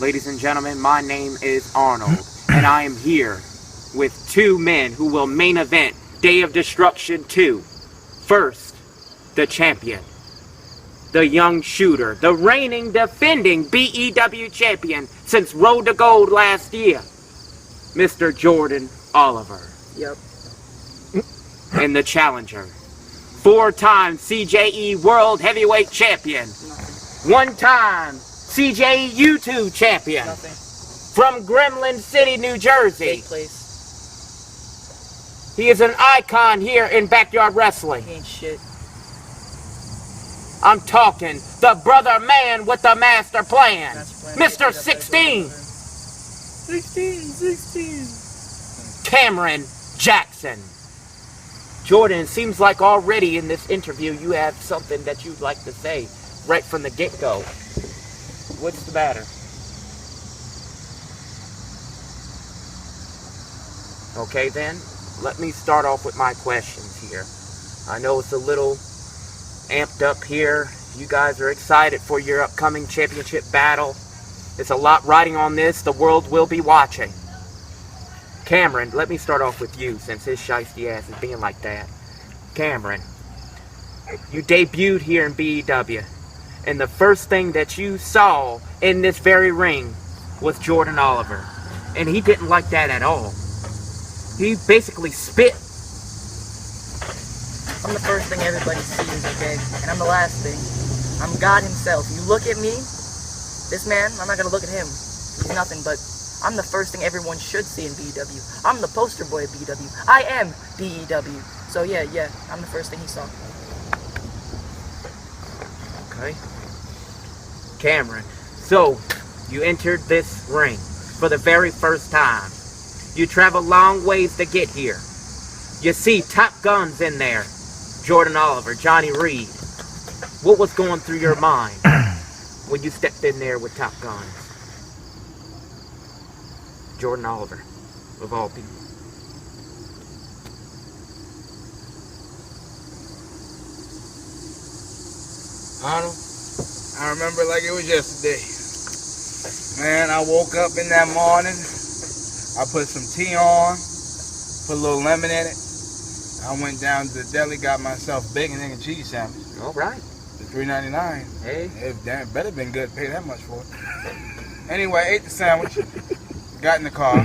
Ladies and gentlemen, my name is Arnold, and I am here with two men who will main event Day of Destruction 2. First, the champion, the young shooter, the reigning, defending BEW champion since Road to Gold last year, Mr. Jordan Oliver. Yep. And the challenger, four-time CJE World Heavyweight Champion, one-time CJE U2 champion. Nothing. From Gremlin City, New Jersey. Fake place. He is an icon here in backyard wrestling. He ain't shit. I'm talking the brother man with the master plan, Mr. 16. 16. Cameron Jackson. Jordan, it seems like already in this interview you have something that you'd like to say right from the get-go. What's the matter? Okay then, let me start off with my questions here. I know it's a little amped up here. You guys are excited for your upcoming championship battle. There's a lot riding on this. The world will be watching. Cameron, let me start off with you since his shiesty ass is being like that. Cameron, you debuted here in BEW, and the first thing that you saw in this very ring was Jordan Oliver, and he didn't like that at all. He basically spit. I'm the first thing everybody sees, okay? And I'm the last thing. I'm God himself. You look at me, this man, I'm not gonna look at him. He's nothing, but I'm the first thing everyone should see in BEW. I'm the poster boy of BEW. I am BEW. So yeah, I'm the first thing he saw. Okay. Cameron, so you entered this ring for the very first time. You traveled long ways to get here. You see top guns in there. Jordan Oliver, Johnny Reed. What was going through your mind when you stepped in there with top guns? Jordan Oliver, of all people. Arnold, I remember like it was yesterday. Man, I woke up in that morning. I put some tea on, put a little lemon in it. I went down to the deli, got myself a bacon, egg, and cheese sandwich. All right. For $3.99. Hey. It better been good to pay that much for it. Anyway, I ate the sandwich, got in the car,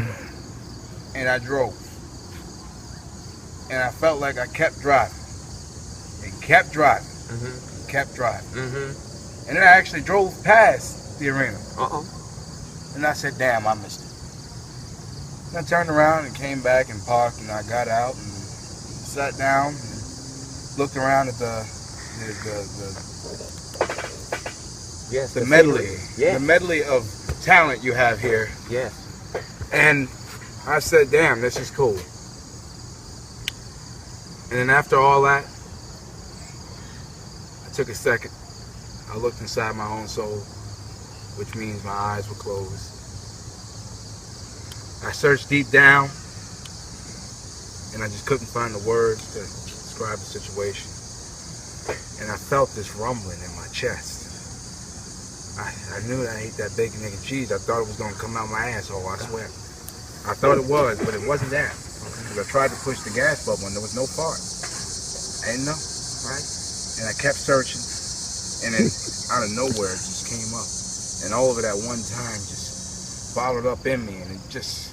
and I drove. And I felt like I kept driving. And kept driving. Mm-hmm. Kept driving. Mm-hmm. And then I actually drove past the arena. Uh-oh. And I said, damn, I missed it. And I turned around and came back and parked, and I got out and sat down and looked around at the medley. Yes. The medley of talent you have here. Yes. And I said, damn, this is cool. And then after all that, I took a second. I looked inside my own soul, which means my eyes were closed. I searched deep down, and I just couldn't find the words to describe the situation. And I felt this rumbling in my chest. I knew that I ate that bacon, egg, and cheese. I thought it was going to come out my asshole, I swear. I thought it was, but it wasn't that. Because I tried to push the gas button and there was no fart. I didn't know. Right. And I kept searching, and then out of nowhere it just came up. And all of it at one time just bottled up in me, and it just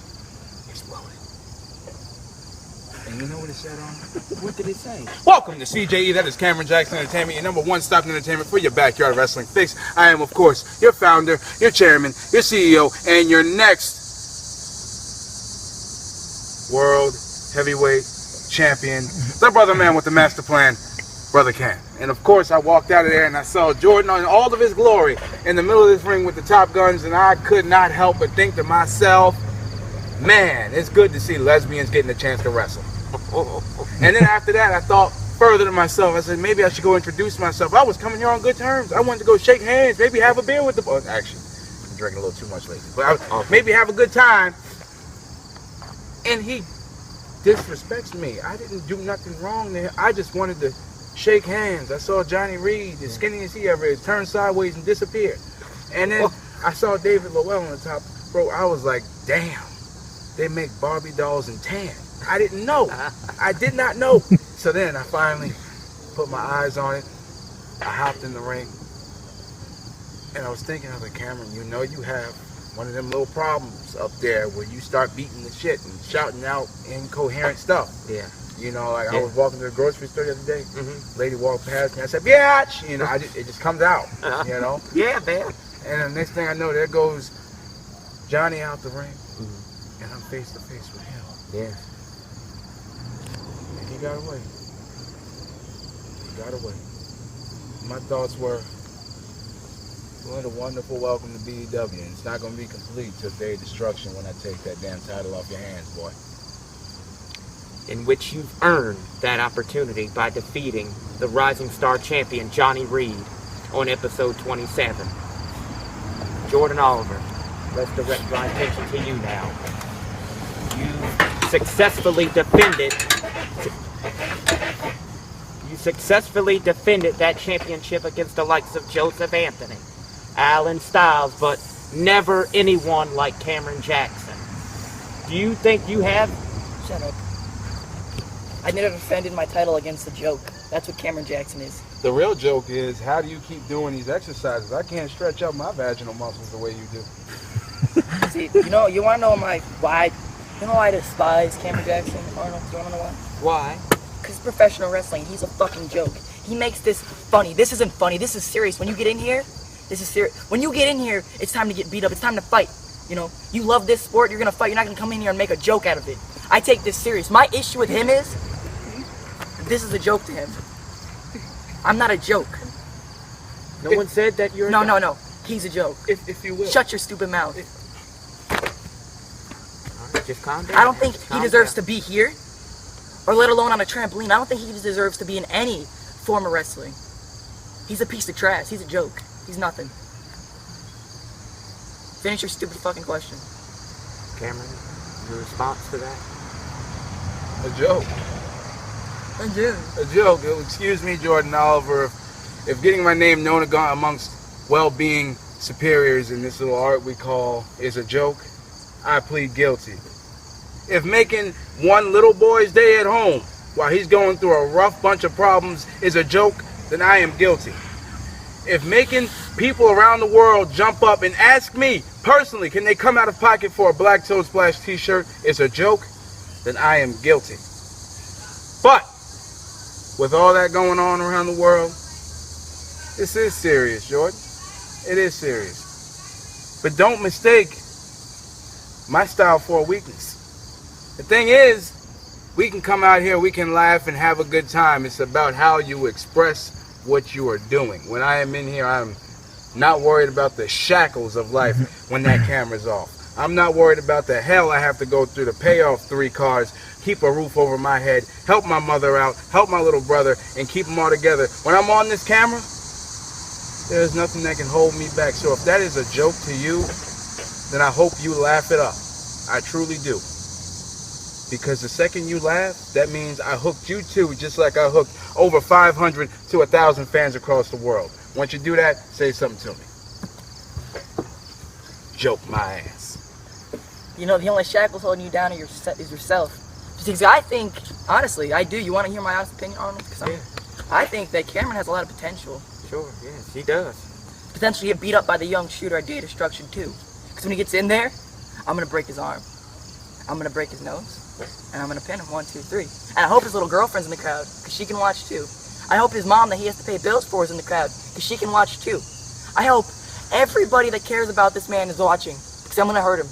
exploded. And you know what it said on it? What did it say? Welcome to CJE, that is Cameron Jackson Entertainment, your number one stop entertainment for your backyard wrestling fix. I am, of course, your founder, your chairman, your CEO, and your next World Heavyweight Champion, the brother man with the master plan, Brother Cam. And of course, I walked out of there and I saw Jordan in all of his glory in the middle of this ring with the top guns, and I could not help but think to myself, man, it's good to see lesbians getting a chance to wrestle. And then after that, I thought further to myself. I said, maybe I should go introduce myself. I was coming here on good terms. I wanted to go shake hands, maybe have a beer with the boys. Actually, I'm drinking a little too much lately. But maybe have a good time. And he disrespects me. I didn't do nothing wrong there. I just wanted to shake hands. I saw Johnny Reed, as skinny as he ever is, turn sideways and disappear. And then I saw David Lowell on the top. Bro, I was like, damn, they make Barbie dolls in tan. I didn't know. I did not know. So then I finally put my eyes on it. I hopped in the ring. And I was thinking, I was like, Cameron, you know you have one of them little problems up there where you start beating the shit and shouting out incoherent stuff. Yeah. You know, like Yeah. I was walking to the grocery store the other day. Lady walked past me. I said, "Biatch!" You know, it just comes out. You know. Yeah, man. And the next thing I know, there goes Johnny out the ring, and I'm face to face with him. Yeah. And he got away. He got away. My thoughts were, what a wonderful welcome to BEW, and it's not going to be complete till day of destruction when I take that damn title off your hands, boy. In which you've earned that opportunity by defeating the Rising Star champion Johnny Reed on episode 27. Jordan Oliver, let's direct my attention to you now. You successfully defended that championship against the likes of Joseph Anthony, Alan Styles, but never anyone like Cameron Jackson. Do you think you have? Shut up. I never defended my title against a joke. That's what Cameron Jackson is. The real joke is, how do you keep doing these exercises? I can't stretch out my vaginal muscles the way you do. See, you want to know why I despise Cameron Jackson, Arnold? Do you want to know why? Why? Because professional wrestling, he's a fucking joke. He makes this funny. This isn't funny. This is serious. When you get in here, this is serious. When you get in here, it's time to get beat up. It's time to fight. You know, you love this sport, you're going to fight. You're not going to come in here and make a joke out of it. I take this serious. My issue with him is, this is a joke to him. I'm not a joke. No one said that you're No. He's a joke. If you will. Shut your stupid mouth. All right, just calm down. I don't think Just he calm deserves down. to be here, or let alone on a trampoline. I don't think he deserves to be in any form of wrestling. He's a piece of trash. He's a joke. He's nothing. Finish your stupid fucking question. Cameron, your response to that? A joke. I do. A joke. Excuse me, Jordan Oliver. If getting my name known amongst well-being superiors in this little art we call is a joke, I plead guilty. If making one little boy's day at home while he's going through a rough bunch of problems is a joke, then I am guilty. If making people around the world jump up and ask me personally, can they come out of pocket for a Black Toe Splash t-shirt is a joke, then I am guilty. But with all that going on around the world, this is serious, Jordan. It is serious. But don't mistake my style for a weakness. The thing is, we can come out here, we can laugh and have a good time. It's about how you express what you are doing. When I am in here, I'm not worried about the shackles of life when that camera's off. I'm not worried about the hell I have to go through to pay off 3 cars, keep a roof over my head, help my mother out, help my little brother, and keep them all together. When I'm on this camera, there's nothing that can hold me back. So if that is a joke to you, then I hope you laugh it up. I truly do. Because the second you laugh, that means I hooked you too, just like I hooked over 500 to 1,000 fans across the world. Once you do that, say something to me. Joke my ass. You know, the only shackles holding you down is yourself. Because I think, honestly, I do. You want to hear my honest opinion, Arnold? Because I think that Cameron has a lot of potential. Sure, yes, he does. Potentially get beat up by the young shooter at Day of Destruction too. Because when he gets in there, I'm going to break his arm. I'm going to break his nose. And I'm going to pin him 1, 2, 3. And I hope his little girlfriend's in the crowd, because she can watch too. I hope his mom that he has to pay bills for is in the crowd, because she can watch too. I hope everybody that cares about this man is watching, because I'm going to hurt him.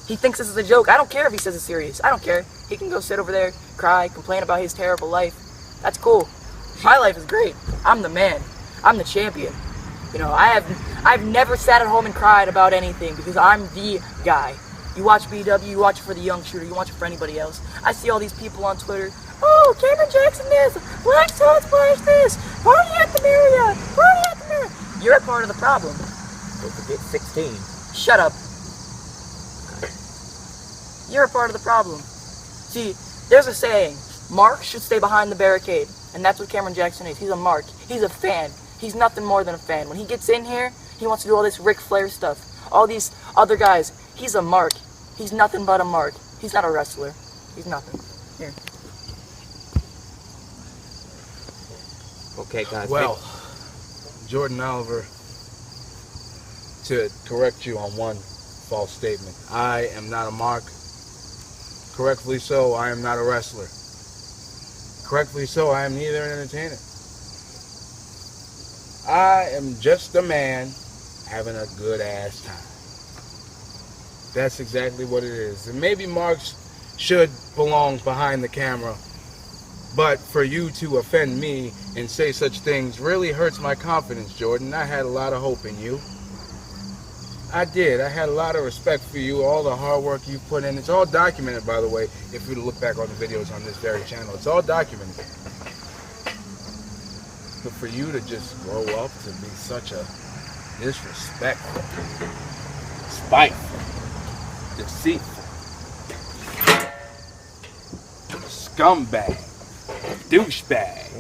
He thinks this is a joke. I don't care if he says it's serious. I don't care. He can go sit over there, cry, complain about his terrible life. That's cool. My life is great. I'm the man. I'm the champion. You know, I've never sat at home and cried about anything, because I'm the guy. You watch BEW, you watch it for the young shooter, you watch it for anybody else. I see all these people on Twitter, oh, Cameron Jackson this, Black Toe Splash this, party at the Marriott, party at the Marriott. You're a part of the problem. Don't forget 16. Shut up. You're a part of the problem. See, there's a saying, marks should stay behind the barricade. And that's what Cameron Jackson is. He's a mark. He's a fan. He's nothing more than a fan. When he gets in here, He wants to do all this Ric Flair stuff. All these other guys. He's a mark. He's nothing but a mark. He's not a wrestler. He's nothing. Here. Okay, guys. Well, Jordan Oliver, to correct you on one false statement, I am not a mark. Correctly so, I am not a wrestler. Correctly so, I am neither an entertainer. I am just a man having a good ass time. That's exactly what it is. And maybe marks should belong behind the camera, but for you to offend me and say such things really hurts my confidence, Jordan. I had a lot of hope in you. I did. I had a lot of respect for you, all the hard work you put in. It's all documented, by the way, if you look back on the videos on this very channel. It's all documented. But for you to just grow up to be such a disrespectful, spiteful, deceitful, scumbag, douchebag,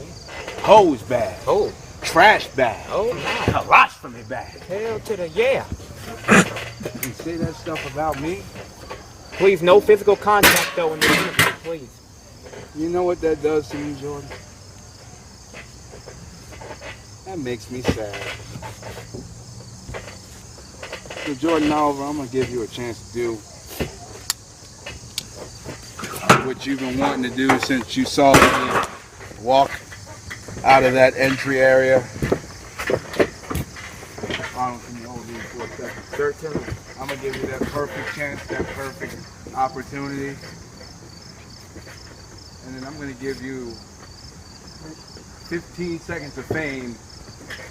hosebag, Oh, trash bag, oh, my. blasphemy bag, Hell to the yeah. and say that stuff about me. Please, no physical contact, though, in the interview, please. You know what that does to me, Jordan? That makes me sad. So Jordan Oliver, I'm gonna give you a chance to do what you've been wanting to do since you saw me walk out of that entry area. Arnold, can you hold these for a second? Certainly. I'm gonna give you that perfect chance, that perfect opportunity. And then I'm gonna give you 15 seconds of fame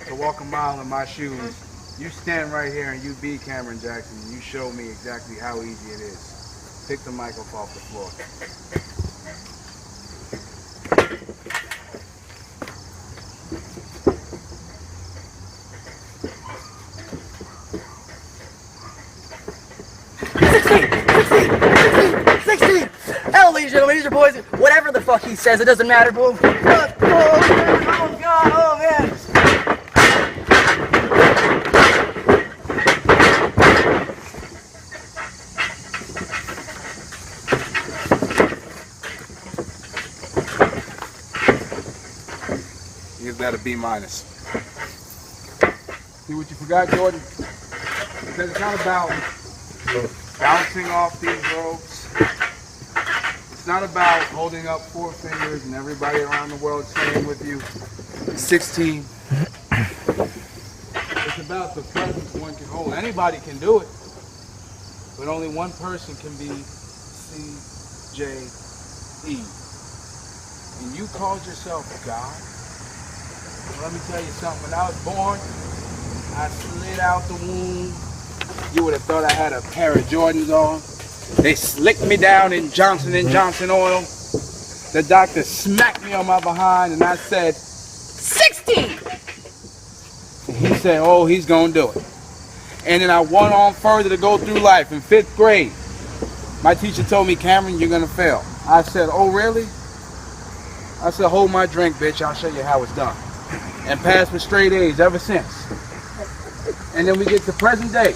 to walk a mile in my shoes. You stand right here and you be Cameron Jackson and you show me exactly how easy it is. Pick the mic up off the floor. Hell, ladies and gentlemen, these are boys. Whatever the fuck he says, it doesn't matter. Boom. Oh, man. Oh, God. Oh, man. Give that a B-. See what you forgot, Jordan? Because it's not about bouncing off these ropes. It's not about holding up 4 fingers and everybody around the world saying with you, 16. It's about the presence one can hold. Anybody can do it, but only one person can be CJE. And you called yourself God? Well, let me tell you something. When I was born, I slid out the womb. You would have thought I had a pair of Jordans on. They slicked me down in Johnson & Johnson oil. The doctor smacked me on my behind and I said, 16! And he said, oh, he's gonna do it. And then I went on further to go through life. In 5th grade, my teacher told me, Cameron, you're gonna fail. I said, oh, really? I said, hold my drink, bitch. I'll show you how it's done. And passed with straight A's ever since. And then we get to present day,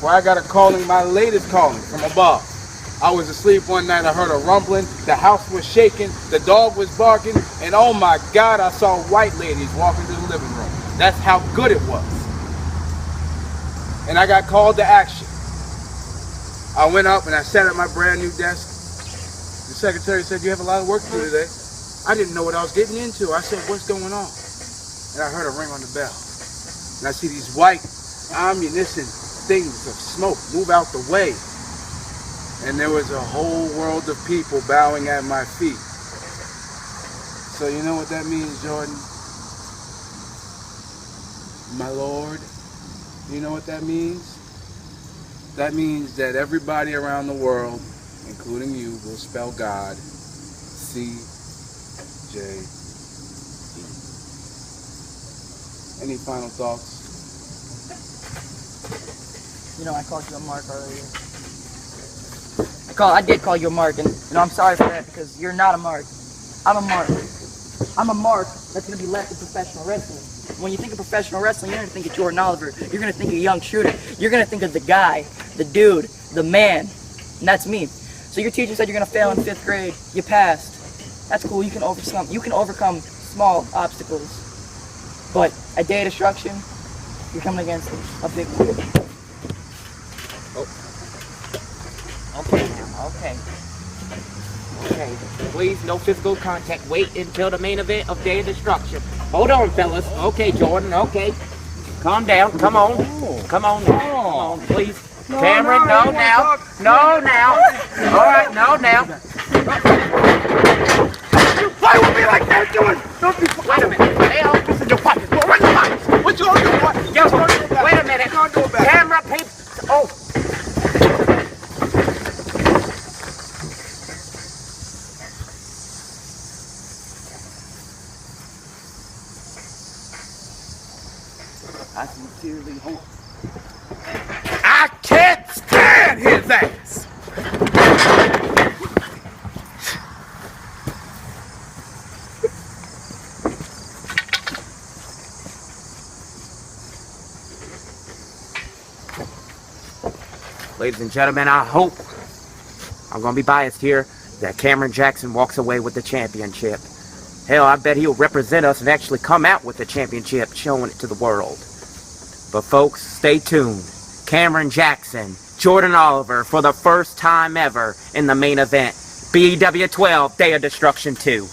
where I got a calling, my latest calling from above. I was asleep one night, I heard a rumbling, the house was shaking, the dog was barking, and oh my God, I saw white ladies walking through the living room. That's how good it was. And I got called to action. I went up and I sat at my brand new desk. The secretary said, you have a lot of work to do today. I didn't know what I was getting into. I said, what's going on? And I heard a ring on the bell. And I see these white ammunition things of smoke move out the way. And there was a whole world of people bowing at my feet. So you know what that means, Jordan? My Lord, you know what that means? That means that everybody around the world, including you, will spell God CJE. Any final thoughts? You know, I called you a mark earlier. I did call you a mark, and I'm sorry for that because you're not a mark. I'm a mark. I'm a mark that's going to be left in professional wrestling. when you think of professional wrestling, you're going to think of Jordan Oliver. You're going to think of a young shooter. You're going to think of the guy, the dude, the man. And that's me. So your teacher said you're going to fail in 5th grade. You passed. That's cool. You can overcome small obstacles. But at Day of Destruction, you're coming against a big one. Okay now, okay. Okay, please, no physical contact. Wait until the main event of Day of Destruction. Hold on, fellas. Okay, Jordan, okay. Calm down, come on. Come on now, come on, please. Cameron, no now. No now. Alright, no now. You play with me like that, Jordan! Don't be Wait a minute. Hey, I'll listen to your pockets. Go right in the box! What you gonna do? What? Yo, wait a minute. Camera, people. Oh. I sincerely hope. I can't stand his ass! Ladies and gentlemen, I hope, I'm going to be biased here, that Cameron Jackson walks away with the championship. Hell, I bet he'll represent us and actually come out with the championship, showing it to the world. But folks, stay tuned. Cameron Jackson, Jordan Oliver, for the first time ever in the main event. BEW 12, Day of Destruction 2.